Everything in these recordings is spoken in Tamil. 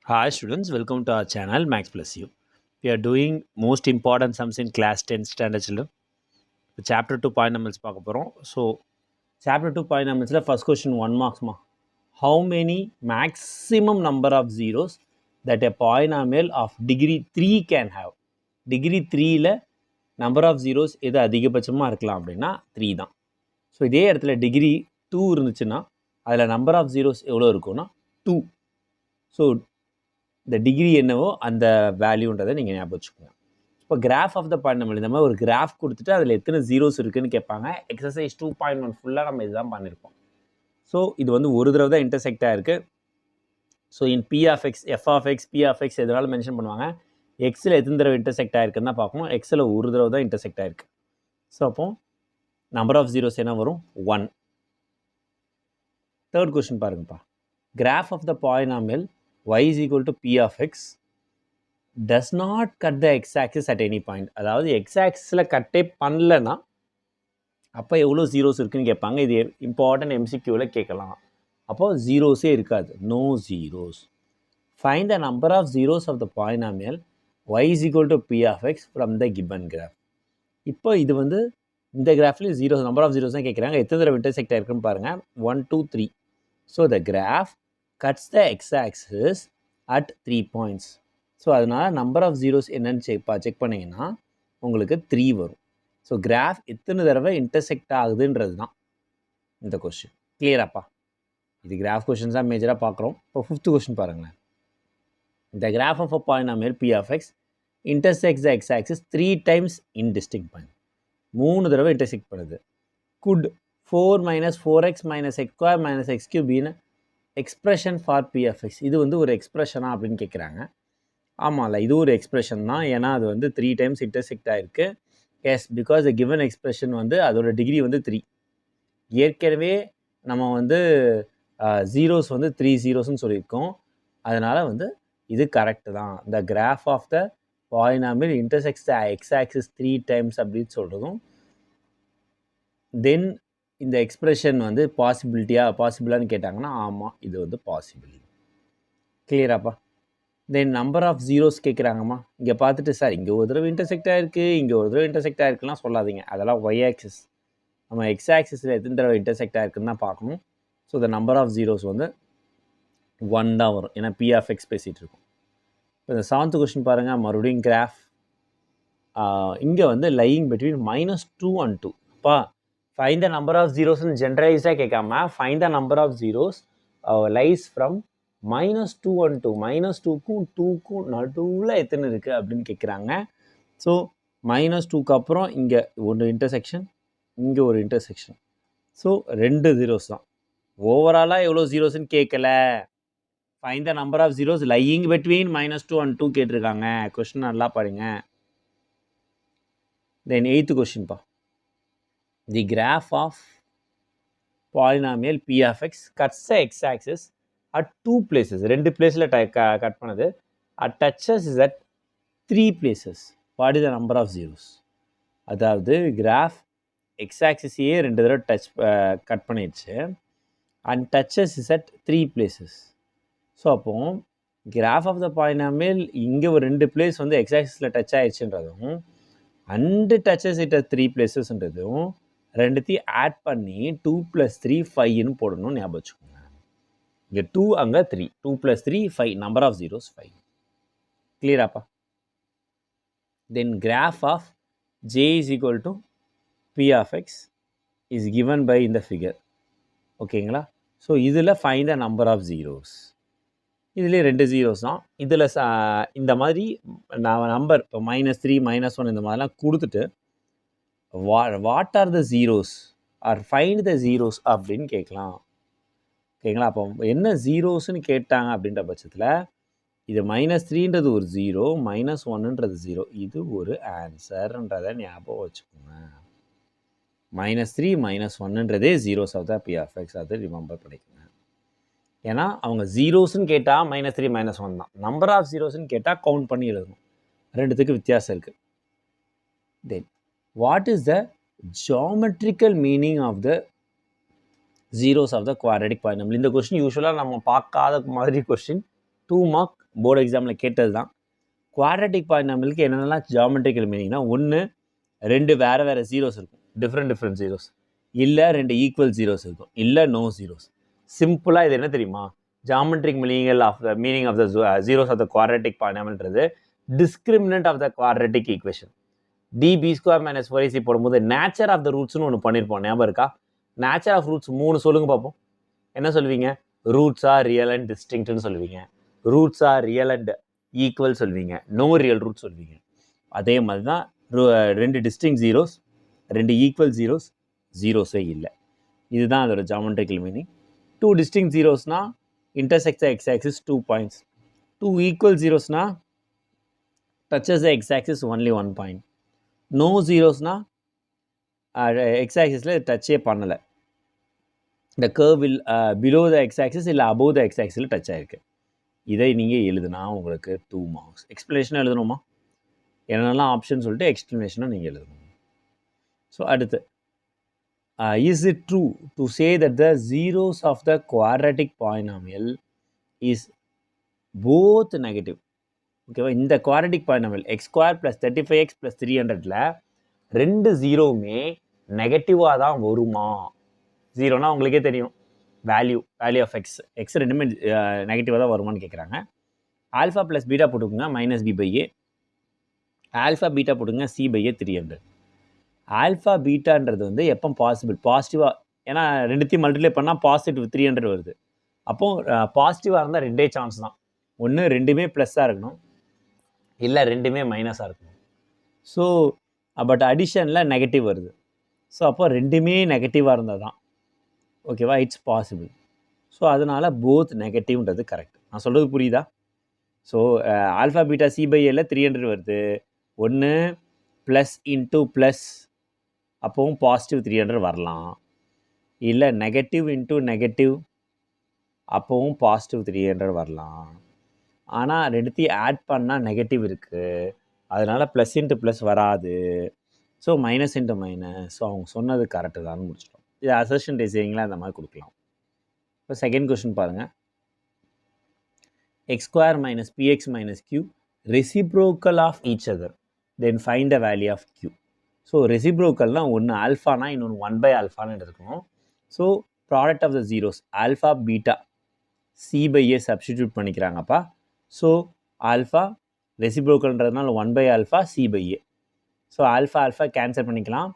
Hi students, welcome to our channel Max Plus U. We are doing most important sums in class 10 standard children. Chapter 2 polynomials பார்க்க போகிறோம். So, chapter 2 polynomials first question 1 marks ma. How many maximum number of zeros that a polynomial of degree 3 can have? Degree 3ல number of zeros எது அதிகபட்சமாக இருக்கலாம் அப்படின்னா 3 தான். ஸோ இதே இடத்துல டிகிரி 2 இருந்துச்சுன்னா அதில் நம்பர் ஆஃப் ஜீரோஸ் எவ்வளோ இருக்கும்னா 2. ஸோ இந்த டிகிரி என்னவோ அந்த வேல்யூன்றதை நீங்கள் ஞாபகம் வச்சுக்கோங்க. இப்போ கிராஃப் ஆஃப் த பாலினாமியல் இந்த மாதிரி ஒரு கிராஃப் கொடுத்துட்டு அதில் எத்தனை ஜீரோஸ் இருக்குதுன்னு கேட்பாங்க. எக்ஸசைஸ் 2.1 ஃபுல்லாக நம்ம இதுதான் பண்ணியிருப்போம். ஸோ இது வந்து ஒரு தடவை தான் இன்டர்செக்ட் ஆகிருக்கு. So in P of X, F of X, P of X எதனாலும் மென்ஷன் பண்ணுவாங்க. எக்ஸில் எத்தனை தடவை இன்டர்செக்ட் ஆகிருக்குன்னு தான் பார்க்கணும். எக்ஸில் ஒரு தடவை தான் இன்டர்செக்ட் ஆகிருக்கு. ஸோ அப்போ நம்பர் ஆஃப் ஜீரோஸ் என்ன வரும்? 1. தேர்ட் கொஸ்டின் பாருங்கப்பா. Graph of the polynomial y is equal to p of x does not cut the x-axis at any point. அதாவது x-axisல கட்டே பண்ணலன்னா அப்போ எவ்வளோ ஜீரோஸ் இருக்குன்னு கேட்பாங்க. இது இம்பார்ட்டன்ட் எம்சிக்யூவில் கேட்கலாம். அப்போது ஜீரோஸே இருக்காது, no zeros. Find the number of zeros of the polynomial y is equal to p of x from the given graph. இப்போ இது வந்து இந்த கிராஃப்லேயும் ஜீரோஸ், நம்பர் ஆஃப் ஜீரோஸ் தான் கேட்குறாங்க. எத்தனை தடவை இன்டர்செக்ட் ஆயிருக்குன்னு பாருங்கள். 1 2 3. So the graph cuts the x-axis at 3 points. So அதனால் நம்பர் ஆஃப் ஜீரோஸ் என்னன்னு செக் பண்ணிங்கன்னா உங்களுக்கு 3 வரும். ஸோ கிராஃப் எத்தனை தடவை இன்டர்செக்ட் ஆகுதுன்றது தான் இந்த கொஸ்டின். கிளியராப்பா? இது கிராஃப் கொஸ்டின்ஸ் தான் மேஜராக பார்க்குறோம். இப்போ 5th கொஸ்டின் பாருங்களேன். The graph of a polynomial p of x intersects the x-axis 3 times in distinct point. 3 தடவை இன்டர்செக்ட் பண்ணுது. Could 4 minus 4x minus x square minus x cube be expression for P of X? இது வந்து ஒரு எக்ஸ்ப்ரெஷனா அப்படின்னு கேட்குறாங்க. ஆமாம்ல, இது ஒரு எக்ஸ்ப்ரெஷன் தான். ஏன்னா அது வந்து 3 டைம்ஸ் இன்டர்செக்ட் ஆகிருக்கு. Yes, because the given expression வந்து அதோட டிகிரி வந்து 3. ஏற்கனவே நம்ம வந்து ஜீரோஸ் வந்து 3 ஜீரோஸ்ன்னு சொல்லியிருக்கோம். அதனால் வந்து இது கரெக்டு தான். The graph of the polynomial intersects the X axis 3 times அப்படின்னு சொல்கிறதும், தென் இந்த எக்ஸ்ப்ரெஷன் வந்து பாசிபிளான்னு கேட்டாங்கன்னா ஆமாம், இது வந்து பாசிபிள். கிளியராப்பா? தென் நம்பர் ஆஃப் ஜீரோஸ் கேட்குறாங்கம்மா. இங்கே பார்த்துட்டு சார் இங்கே ஒரு தடவை இன்டர்செக்ட் ஆகிருக்கு, இங்கே ஒரு தடவை இன்டர்செக்ட் ஆகிருக்குலாம் சொல்லாதீங்க. அதெல்லாம் ஒய் ஆக்சிஸ். நம்ம எக்ஸ் ஆக்சிஸில் எத்தனை தடவை இன்டர்செக்ட் ஆகிருக்குன்னு தான் பார்க்கணும். So the number of zeros வந்து 1 தான் வரும். ஏன்னா பி ஆஃப் எக்ஸ் பேசிகிட்டு இருக்கும். இப்போ இந்த 7th கொஸ்டின் பாருங்கள். மறுபடியும் கிராஃப் இங்கே வந்து லையிங் பிட்வீன் -2 and 2. அப்பா find the number of zeros in generalized கேட்காம find the number of zeros lies from -2 and 2. -2க்கும் 2க்கும் நடுவில் எத்தனை இருக்குது அப்படின்னு கேட்குறாங்க. ஸோ -2க்கு அப்புறம் இங்கே ஒரு இன்டர்செக்ஷன், இங்கே ஒரு இன்டர்செக்ஷன். ஸோ 2 ஜீரோஸ் தான். ஓவராலாக எவ்வளோ ஜீரோஸ்ன்னு கேட்கல. Find the number of zeros lying between -2 and 2 கேட்டிருக்காங்க. கொஸ்டின் நல்லா பாருங்க. தென் 8th கொஸ்டின்ப்பா. The graph of polynomial p of x cuts the x-axis at 2 places. 2 placeல cut பண்ணுது. At touches is at 3 places. What is the number of zeros? அதாவது கிராஃப் x-axisயே 2 தடவை கட் பண்ணிடுச்சு. and touches is at 3 places. So அப்போ கிராஃப் ஆஃப் த பாலினாமியல் இங்கே ஒரு 2 பிளேஸ் வந்து x-axisல டச் ஆயிடுச்சுன்றதும் அண்டு டச்சஸ் இட் at 3 பிளேசஸ்ன்றதும் ரெண்டுத்தையும் ஆட் பண்ணி 2 + 3 5ன்னு போடணும்னு ஞாபகம் வச்சுக்கோங்க. இங்கே 2, அங்கே 3. 2 + 3 5. Number of zeros 5. கிளியராப்பா? Then graph of j is equal to p of x is given by இந்த ஃபிகர். ஓகேங்களா? ஸோ இதில் find the number of zeros. இதுலேயே 2 ஜீரோஸ் தான். இதில் இந்த மாதிரி நம்பர் இப்போ -3 -1 இந்த மாதிரிலாம் கொடுத்துட்டு what are the zeros or find the zeros அப்படின்னு கேட்கலாம். ஓகேங்களா? அப்போ என்ன ஜீரோஸ்ன்னு கேட்டாங்க அப்படின்ற பட்சத்தில் இது -3ன்றது ஒரு ஜீரோ, -1ன்றது ஜீரோ. இது ஒரு ஆன்சர்ன்றதை ஞாபகம் வச்சுக்கோங்க. -3 -1ன்றதே zeros of the p of x. அது ரிமெம்பர் பண்ணிக்கோங்க. ஏன்னா அவங்க ஜீரோஸ்ன்னு கேட்டால் -3 -1 தான். நம்பர் ஆஃப் ஜீரோஸ்ன்னு கேட்டால் கவுண்ட் பண்ணி எழுதணும். ரெண்டுத்துக்கு வித்தியாசம் இருக்குது. தென் what is the geometrical meaning of the zeros of the quadratic polynomial? இந்த கொஸ்டின் யூஸ்வலாக நம்ம பார்க்காத மாதிரி கொஸ்டின். 2 மார்க் போர்டு எக்ஸாமில் கேட்டது தான். குவாட்ரட்டிக் பாலினாமியலுக்கு என்னென்னலாம் ஜியாமெட்ரிக்கல் மீனிங்னா, ஒன்று 2 வேறு ஜீரோஸ் இருக்கும், டிஃப்ரெண்ட் ஜீரோஸ், இல்லை 2 ஈக்குவல் ஜீரோஸ் இருக்கும், இல்லை நோ ஜீரோஸ். சிம்பிளாக இது என்ன தெரியுமா, geometric meaning of the zeros of the quadratic பாலினாமியல்ன்றது discriminant of the quadratic equation. d(b²-4ac) போடும்போது நேச்சர் ஆஃப் த ரூட்ஸ்னு ஒன்று பண்ணியிருப்போம், ஞாபகம் இருக்கா? நேச்சர் ஆஃப் ரூட்ஸ் 3 சொல்லுங்க பார்ப்போம். என்ன சொல்லுவீங்க? ரூட்ஸ் ஆர் ரியல் அண்ட் டிஸ்டிங்க்ட்னு சொல்லுவீங்க, roots are real and equal சொல்லுவீங்க, நோ ரியல் ரூட் சொல்லுவீங்க. அதே மாதிரி தான் 2 டிஸ்டிங் ஜீரோஸ், 2 ஈக்குவல் ஜீரோஸ், ஜீரோஸே இல்லை. இதுதான் அதோட geometrical meaning. 2 டிஸ்டிங் ஜீரோஸ்னா intersects the x-axis 2 points. 2 equal zeros na touches the x-axis only 1 point. No zeros na x-axis la touch பண்ணல. The curve will below the x-axis இல்ல above the x-axis ல touch ஆயிருக்கு. இதை நீங்கள் எழுதுனா உங்களுக்கு 2 மார்க்ஸ். எக்ஸ்பிளனேஷனாக எழுதணுமா? என்னென்னலாம் ஆப்ஷன் சொல்லிட்டு எக்ஸ்பிளனேஷனாக நீங்கள் எழுதணும். ஸோ அடுத்து, is it true to say that the zeros of the quadratic polynomial is both negative? ஓகேவா? இந்த குவாட்ரட்டிக் பாலினாமியல் x² + 35x + 300ல் 2 ஜீரோவுமே நெகட்டிவாக தான் வருமா? ஜீரோனா உங்களுக்கே தெரியும், வேல்யூ ஆஃப் எக்ஸ் ரெண்டுமே நெகட்டிவாக தான் வருமானு கேட்குறாங்க. ஆல்ஃபா ப்ளஸ் பீட்டா போட்டுக்கோங்க -b/a, ஆல்ஃபா பீட்டா போட்டுங்க c/a 300. ஆல்ஃபா பீட்டான்றது வந்து எப்போ பாசிட்டிவாக, ஏன்னா ரெண்டுத்தையும் மல்டிப்ளை பண்ணால் +300 வருது. அப்போது பாசிட்டிவாக இருந்தால் 2 சான்ஸ் தான். ஒன்று ரெண்டுமே ப்ளஸ்ஸாக இருக்கணும், இல்லை ரெண்டுமே மைனஸாக இருக்கணும். ஸோ பட் அடிஷனில் நெகட்டிவ் வருது. ஸோ அப்போ ரெண்டுமே நெகட்டிவாக இருந்தால் தான் ஓகேவா, இட்ஸ் பாசிபிள். ஸோ அதனால் போத் நெகட்டிவ்ன்றது கரெக்ட். நான் சொல்கிறது புரியுதா? ஸோ ஆல்ஃபா பீட்டா c/a 300 வருது. ஒன்று ப்ளஸ் இன்ட்டு ப்ளஸ், அப்போவும் பாசிட்டிவ் 300 வரலாம். இல்லை நெகட்டிவ் இன்ட்டு நெகட்டிவ், அப்போவும் பாசிட்டிவ் 300 வரலாம். ஆனால் ரெண்டுத்தையும் ஆட் பண்ணால் நெகட்டிவ் இருக்குது, அதனால் ப்ளஸ் இன்ட்டு ப்ளஸ் வராது. So minus into minus. So அவங்க சொன்னது கரெக்டு தான் முடிச்சிட்டோம். இது அசர்ஷன் டிசைனிங்கில் அந்த மாதிரி கொடுக்கலாம். இப்போ செகண்ட் கொஸ்டின் பாருங்கள். x² - px - q reciprocal of each other, then find the value of q. So ரெசிப்ரோக்கல்னால் ஒன்று ஆல்ஃபானா இன்னொன்று 1/ஆல்ஃபான்னு எடுத்துக்கணும். So product of the zeros alpha beta c/a substitute பண்ணிக்கிறாங்கப்பா. ஸோ ஆல்ஃபா ரெசிப்ரோக்கல்ன்றதுனால 1/ஆல்ஃபா c/a. ஸோ ஆல்ஃபா கேன்சல் பண்ணிக்கலாம்.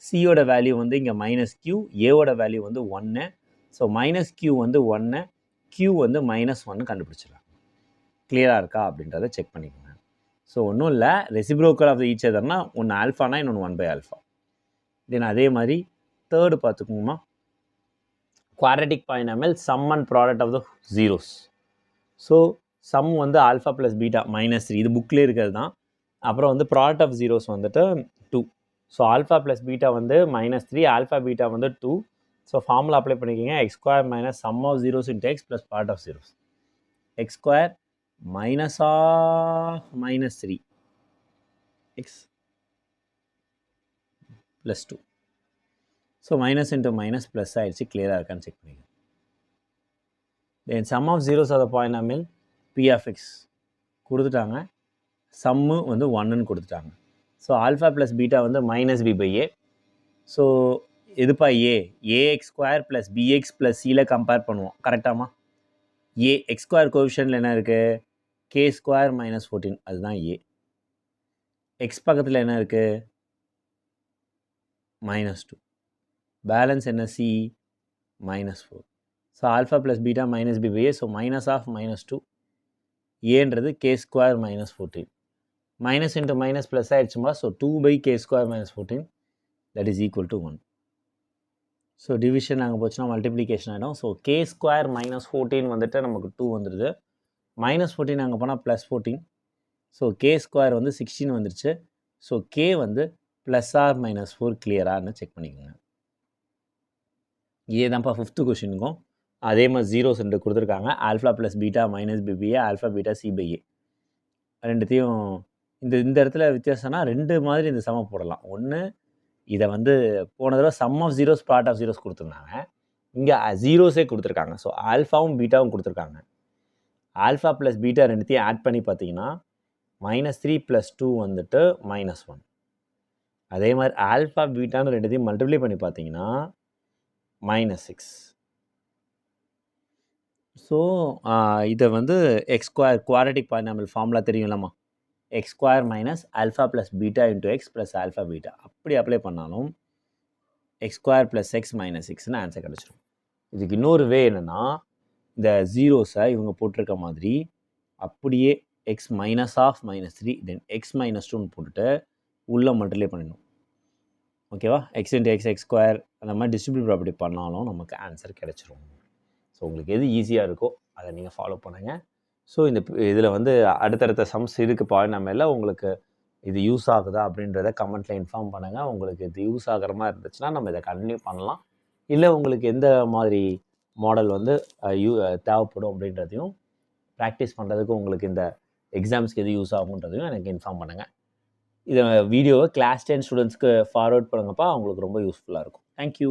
சியோட வேல்யூ வந்து இங்கே -q, ஏவோட வேல்யூ வந்து 1. ஸோ -q வந்து 1, q வந்து -1 கண்டுபிடிச்சிடலாம். கிளியராக இருக்கா அப்படின்றத செக் பண்ணிக்கோங்க. ஸோ ஒன்றும் இல்லை, ரெசிப்ரோக்கல் ஆஃப் த ஈச் அதர்னா ஒன்று ஆல்ஃபானா இன்னொன்று 1/ஆல்ஃபா. தென் அதே மாதிரி தேர்டு பார்த்துக்கோங்கம்மா. Quadratic polynomial sum and product of the zeros. So sum வந்து ஆல்ஃபா ப்ளஸ் பீட்டா -3, இது புக்கிலே இருக்கிறது தான். அப்புறம் வந்து ப்ராடக்ட் ஆஃப் ஜீரோஸ் வந்துட்டு 2. ஸோ ஆல்ஃபா ப்ளஸ் பீட்டா வந்து -3, ஆல்ஃபா பீட்டா வந்து 2. ஸோ ஃபார்முலா அப்ளை பண்ணிக்கிங்க. x² - sum of zeros into x plus part of zeros. x² - -3 x plus 2. So minus into minus plus ஆகிடுச்சு. கிளியராக இருக்கான்னு செக் பண்ணிக்கோங்க. Then sum of zeros of the polynomial p of x கொடுத்துட்டாங்க, சம்மு வந்து 1ன்னு கொடுத்துட்டாங்க. ஸோ ஆல்ஃபா ப்ளஸ் பீட்டா வந்து -b/a. ஸோ எதுப்பா ax² + bx + c கம்பேர் பண்ணுவோம், கரெக்டாமா? x² கோஎஃபிஷியன்ட்டில் என்ன இருக்குது? k² - 14, அதுதான் a. எக்ஸ் பக்கத்தில் என்ன இருக்குது? -2. பேலன்ஸ் என்ன? c -4. So alpha plus beta -b/a. So -2 ஏன்றது k² - 14. Minus into minus plus ஆகிடுச்சுமா. So 2/k² - 14 that is equal to 1. So division அங்கே போச்சுன்னா மல்டிப்ளிகேஷன் ஆகிடும். ஸோ k² - 14 வந்துட்டு நமக்கு 2 வந்துடுது. -14 அங்கே போனால் +14. ஸோ k² வந்து 16 வந்துருச்சு. ஸோ k வந்து +or-4 கிளியரானு செக் பண்ணிக்கோங்க. இதே தான்ப்பா 5th கொஷினுக்கும் அதே மாதிரி ஜீரோஸ் 2 கொடுத்துருக்காங்க. Alpha plus beta -b/a, alpha beta c/a. ரெண்டுத்தையும் இந்த இடத்துல வித்தியாசம்னா 2 மாதிரி இந்த சம போடலாம். ஒன்று இதை வந்து போன தடவை sum of zeros part of zeros கொடுத்துருந்தாங்க, இங்கே ஜீரோஸே கொடுத்துருக்காங்க. ஸோ ஆல்ஃபாவும் பீட்டாவும் கொடுத்துருக்காங்க. ஆல்ஃபா ப்ளஸ் பீட்டா ரெண்டுத்தையும் ஆட் பண்ணி பார்த்தீங்கன்னா -3 + 2 வந்துட்டு -1. அதே மாதிரி ஆல்ஃபா பீட்டான்னு ரெண்டுத்தையும் மல்டிப்ளை பண்ணி பார்த்தீங்கன்னா -6. ஸோ இதை வந்து x square quadratic polynomial formula தெரியும்லம்மா, x square minus alpha plus beta into x plus alpha beta அப்படி அப்ளை பண்ணாலும் x square plus x minus சிக்ஸ்னு ஆன்சர் கிடச்சிடும். இதுக்கு இன்னொரு வே என்னென்னா, இந்த ஜீரோஸை இவங்க போட்டிருக்க மாதிரி அப்படியே x minus of -3 then x -2ன்னு போட்டுட்டு உள்ளே மல்டிப்ளை பண்ணிடணும். ஓகேவா? X into x x square அந்த மாதிரி டிஸ்ட்ரிபியூட் ப்ராப்பர்ட்டி பண்ணாலும் நமக்கு ஆன்சர் கிடச்சிரும். ஸோ உங்களுக்கு எது ஈஸியாக இருக்கோ அதை நீங்கள் ஃபாலோ பண்ணுங்கள். ஸோ இதில் வந்து அடுத்தடுத்த சம்ஸ் இருக்குது பாலினாமியலில். உங்களுக்கு இது யூஸ் ஆகுதா அப்படின்றத கமெண்ட்டில் இன்ஃபார்ம் பண்ணுங்கள். உங்களுக்கு இது யூஸ் ஆகிற மாதிரி இருந்துச்சுன்னா நம்ம இதை கண்டினியூ பண்ணலாம். இல்லை உங்களுக்கு எந்த மாதிரி மாடல் வந்து தேவைப்படும் அப்படின்றதையும் ப்ராக்டிஸ் பண்ணுறதுக்கு உங்களுக்கு இந்த எக்ஸாம்ஸ்க்கு எது யூஸ் ஆகுன்றதையும் எனக்கு இன்ஃபார்ம் பண்ணுங்கள். இதை வீடியோவை கிளாஸ் 10 ஸ்டூடெண்ட்ஸ்க்கு ஃபார்வர்ட் பண்ணுங்கப்பா, அவங்களுக்கு ரொம்ப யூஸ்ஃபுல்லாக இருக்கும். தேங்க்யூ.